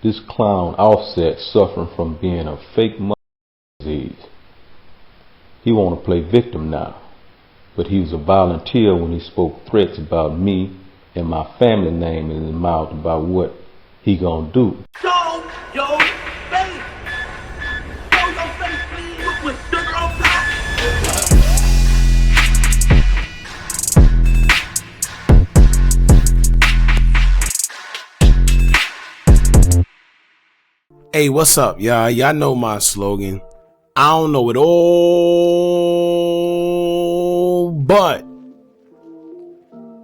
This clown Offset suffering from being a fake mother disease. He want to play victim now, but he was a volunteer when he spoke threats about me and my family name in his mouth about what he gonna do. Show your face. Show your face, please, with sugar on top. Hey, what's up, y'all? Y'all know my slogan. I don't know it all, but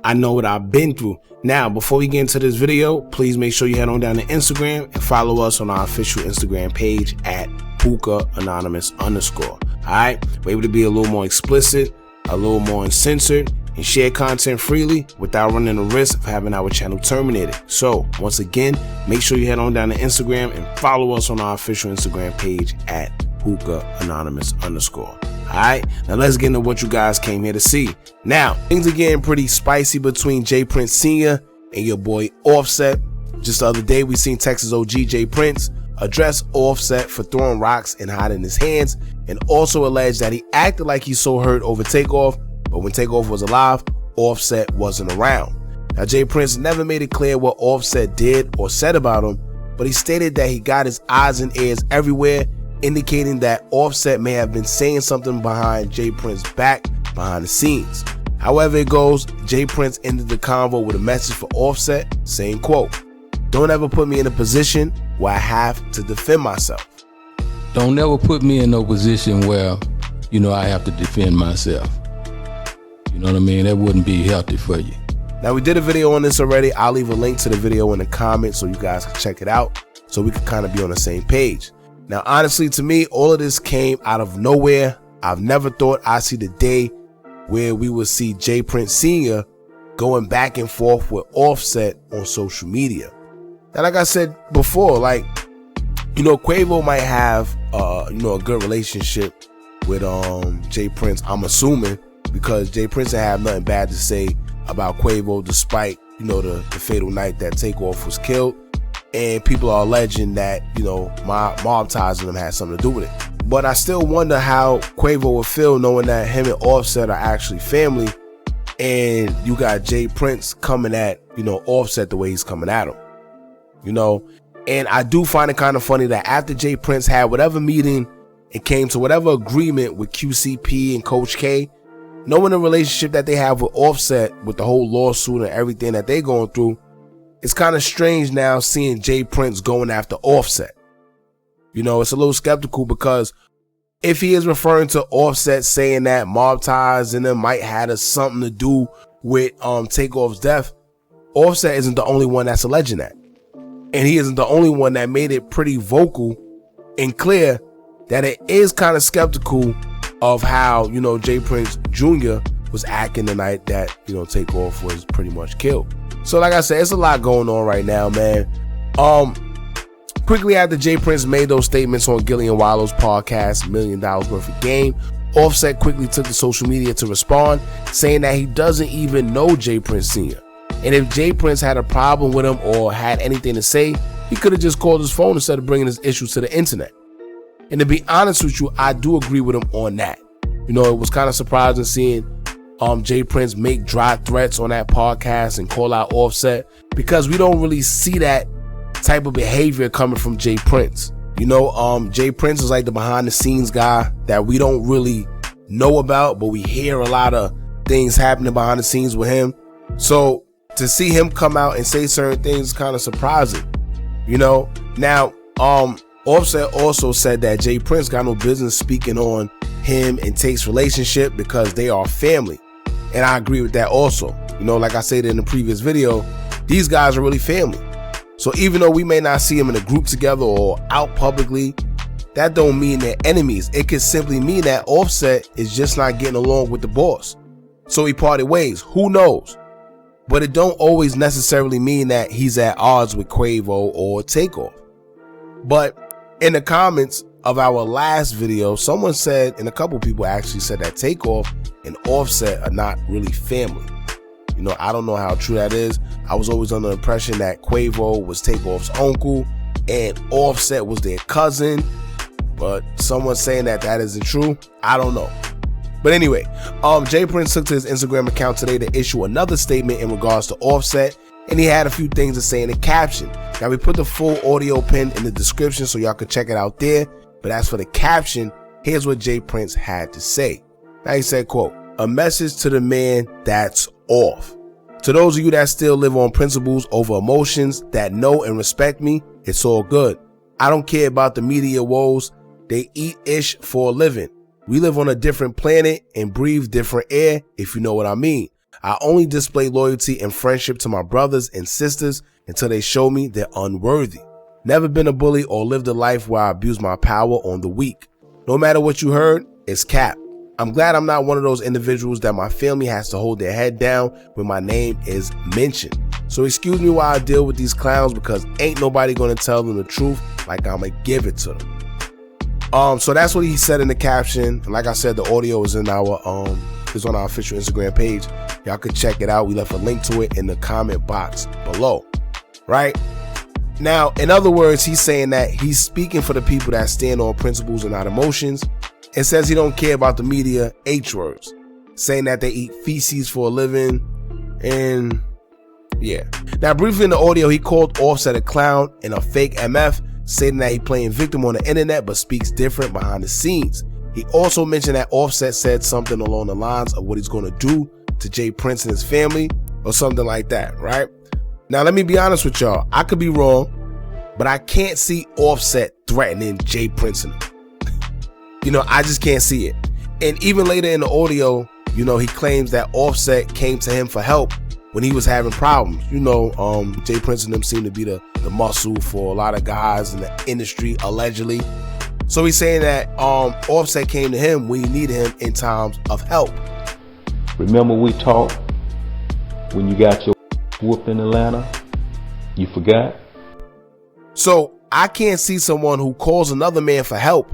I know what I've been through. Now, before we get into this video, please make sure you head on down to Instagram and follow us on our official Instagram page at hookahanonymous_. Alright, we're able to be a little more explicit, a little more uncensored, and share content freely without running the risk of having our channel terminated. So, once again, make sure you head on down to Instagram and follow us on our official Instagram page at hookahanonymous_. Alright, now let's get into what you guys came here to see. Now, things are getting pretty spicy between J Prince Sr. and your boy Offset. Just the other day, we seen Texas OG J Prince address Offset for throwing rocks and hiding his hands, and also alleged that he acted like he's so hurt over Takeoff, but when Takeoff was alive, Offset wasn't around. Now, J Prince never made it clear what Offset did or said about him, but he stated that he got his eyes and ears everywhere, indicating that Offset may have been saying something behind J Prince's back behind the scenes. However it goes, J Prince ended the convo with a message for Offset saying, quote, "Don't ever put me in a position where I have to defend myself." Don't ever put me in no position where, I have to defend myself. You know what I mean? That wouldn't be healthy for you. Now, we did a video on this already. I'll leave a link to the video in the comments so you guys can check it out so we can kind of be on the same page. Now, honestly, to me, all of this came out of nowhere. I've never thought I'd see the day where we would see J Prince Sr. going back and forth with Offset on social media. And like I said before, Quavo might have, a good relationship with J Prince, I'm assuming, because J Prince didn't have nothing bad to say about Quavo despite, the fatal night that Takeoff was killed. And people are alleging that, mob ties with him had something to do with it. But I still wonder how Quavo would feel knowing that him and Offset are actually family, and you got J Prince coming at, Offset the way he's coming at him. And I do find it kind of funny that after J Prince had whatever meeting and came to whatever agreement with QCP and Coach K, knowing the relationship that they have with Offset with the whole lawsuit and everything that they're going through, it's kind of strange now seeing J Prince going after Offset. It's a little skeptical because if he is referring to Offset saying that mob ties and them might have something to do with Takeoff's death, Offset isn't the only one that's alleging that. And he isn't the only one that made it pretty vocal and clear that it is kind of skeptical of how, J Prince Jr. was acting the night that, Takeoff was pretty much killed. So like I said, it's a lot going on right now, man. Quickly after J Prince made those statements on Gillian Wallow's podcast, $1 Million Worth of Game, Offset quickly took to social media to respond, saying that he doesn't even know J Prince Sr. And if J Prince had a problem with him or had anything to say, he could have just called his phone instead of bringing his issues to the internet. And to be honest with you, I do agree with him on that. It was kind of surprising seeing J Prince make dry threats on that podcast and call out Offset, because we don't really see that type of behavior coming from J Prince. J Prince is like the behind the scenes guy that we don't really know about, but we hear a lot of things happening behind the scenes with him. So to see him come out and say certain things is kind of surprising. Now Offset also said that J Prince got no business speaking on him and Take's relationship because they are family. And I agree with that also. Like I said in the previous video, these guys are really family. So even though we may not see them in a group together or out publicly, that don't mean they're enemies. It could simply mean that Offset is just not getting along with the boss. So he parted ways. Who knows? But it don't always necessarily mean that he's at odds with Quavo or Takeoff. But in the comments of our last video, someone said, and a couple people actually said, that Takeoff and Offset are not really family. I don't know how true that is. I was always under the impression that Quavo was Takeoff's uncle and Offset was their cousin, but someone's saying that isn't true. I don't know. But anyway, Jay Prince took to his Instagram account today to issue another statement in regards to Offset, and he had a few things to say in the caption. Now, we put the full audio pin in the description so y'all can check it out there, but as for the caption, here's what Jay Prince had to say. Now, he said, quote, "A message to the man that's off. To those of you that still live on principles over emotions, that know and respect me, it's all good. I don't care about the media woes. They eat ish for a living. We live on a different planet and breathe different air, if you know what I mean. I only display loyalty and friendship to my brothers and sisters until they show me they're unworthy. Never been a bully or lived a life where I abuse my power on the weak. No matter what you heard, it's cap. I'm glad I'm not one of those individuals that my family has to hold their head down when my name is mentioned. So excuse me while I deal with these clowns, because ain't nobody gonna tell them the truth like I'ma give it to them." So that's what he said in the caption. And like I said, the audio is in our is on our official Instagram page. Y'all can check it out. We left a link to it in the comment box below. Right? Now, in other words, he's saying that he's speaking for the people that stand on principles and not emotions, and says he don't care about the media H words, saying that they eat feces for a living. And yeah. Now, briefly in the audio, he called Offset a clown and a fake MF, stating that he playing victim on the internet but speaks different behind the scenes. He also mentioned that Offset said something along the lines of what he's going to do to Jay Prince and his family or something like that, right? Now, let me be honest with y'all. I could be wrong, but I can't see Offset threatening Jay Prince and him. I just can't see it. And even later in the audio, he claims that Offset came to him for help when he was having problems. Jay Prince and them seem to be the muscle for a lot of guys in the industry, allegedly. So he's saying that Offset came to him when he needed him in times of help. Remember we talked when you got your whooped in Atlanta? You forgot? So I can't see someone who calls another man for help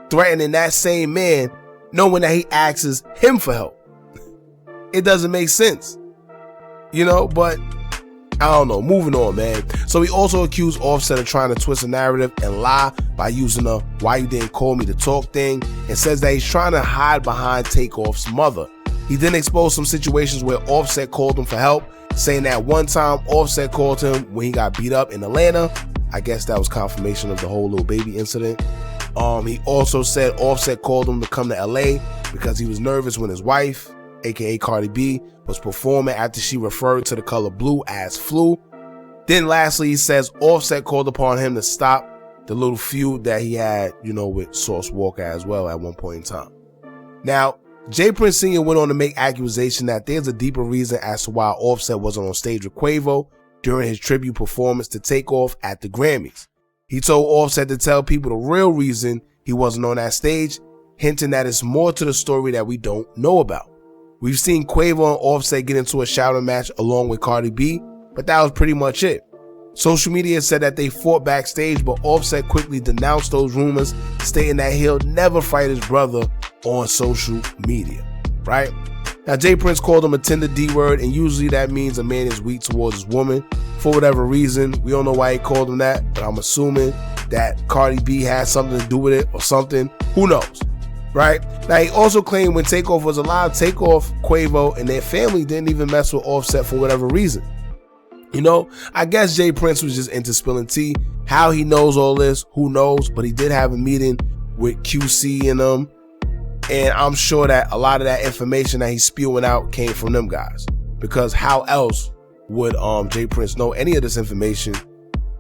threatening that same man, knowing that he asks him for help. It doesn't make sense. But I don't know. Moving on, man. So he also accused Offset of trying to twist a narrative and lie by using a "why you didn't call me to talk" thing, and says that he's trying to hide behind Takeoff's mother. He then exposed some situations where Offset called him for help, saying that one time Offset called him when he got beat up in Atlanta. I guess that was confirmation of the whole little baby incident. He also said Offset called him to come to LA because he was nervous when his wife, aka Cardi B, was performing after she referred to the color blue as flu. Then lastly, he says Offset called upon him to stop the little feud that he had, with Sauce Walker as well at one point in time. Now, Jay Prince Sr. went on to make accusation that there's a deeper reason as to why Offset wasn't on stage with Quavo during his tribute performance to Takeoff at the Grammys. He told Offset to tell people the real reason he wasn't on that stage, hinting that it's more to the story that we don't know about. We've seen Quavo and Offset get into a shouting match along with Cardi B, but that was pretty much it. Social media said that they fought backstage, but Offset quickly denounced those rumors, stating that he'll never fight his brother on social media, right? Now, Jay Prince called him a tender D-word, and usually that means a man is weak towards his woman. For whatever reason, we don't know why he called him that, but I'm assuming that Cardi B had something to do with it or something. Who knows, right? Now, he also claimed when Takeoff was alive, Takeoff, Quavo, and their family didn't even mess with Offset for whatever reason. I guess Jay Prince was just into spilling tea. How he knows all this, who knows? But he did have a meeting with QC and them. And I'm sure that a lot of that information that he's spewing out came from them guys. Because how else would Jay Prince know any of this information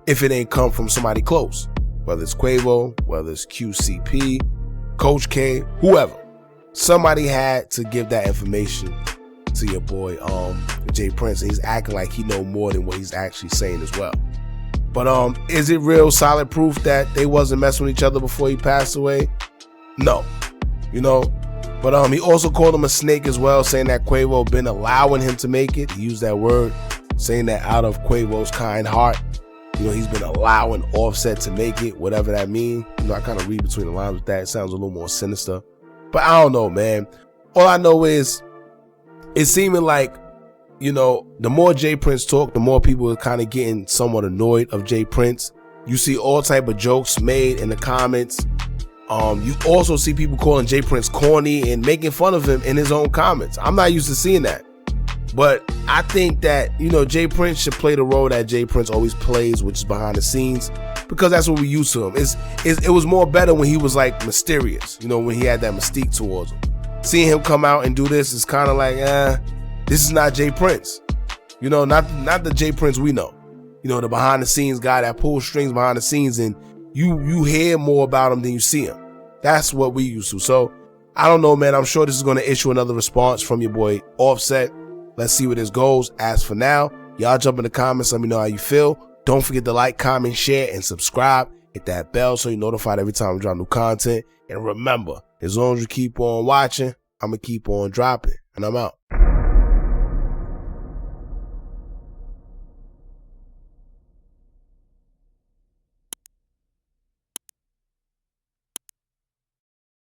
if it ain't come from somebody close? Whether it's Quavo, whether it's QCP, Coach K, whoever. Somebody had to give that information to your boy Jay Prince, and he's acting like he know more than what he's actually saying as well. But is it real solid proof that they wasn't messing with each other before he passed away? No. But he also called him a snake as well, saying that Quavo been allowing him to make it. He used that word, saying that out of Quavo's kind heart, he's been allowing Offset to make it, whatever that means. I kind of read between the lines with that. It sounds a little more sinister, but I don't know, man. All I know is it's seeming like, the more Jay Prince talked, the more people are kind of getting somewhat annoyed of Jay Prince. You see all type of jokes made in the comments. You also see people calling J Prince corny and making fun of him in his own comments. I'm not used to seeing that. But I think that, you know, J Prince should play the role that J Prince always plays, which is behind the scenes, because that's what we used to him. It was more better when he was like mysterious, you know, when he had that mystique towards him. Seeing him come out and do this is kind of like, this is not J Prince. You know, not the J Prince we know. You know, the behind the scenes guy that pulls strings behind the scenes, and you hear more about him than you see him. That's what we used to. So I don't know, man. I'm sure this is going to issue another response from your boy Offset. Let's see where this goes. As for now, y'all jump in the comments. Let me know how you feel. Don't forget to like, comment, share, and subscribe. Hit that bell so you're notified every time we drop new content. And remember, as long as you keep on watching, I'm going to keep on dropping. And I'm out.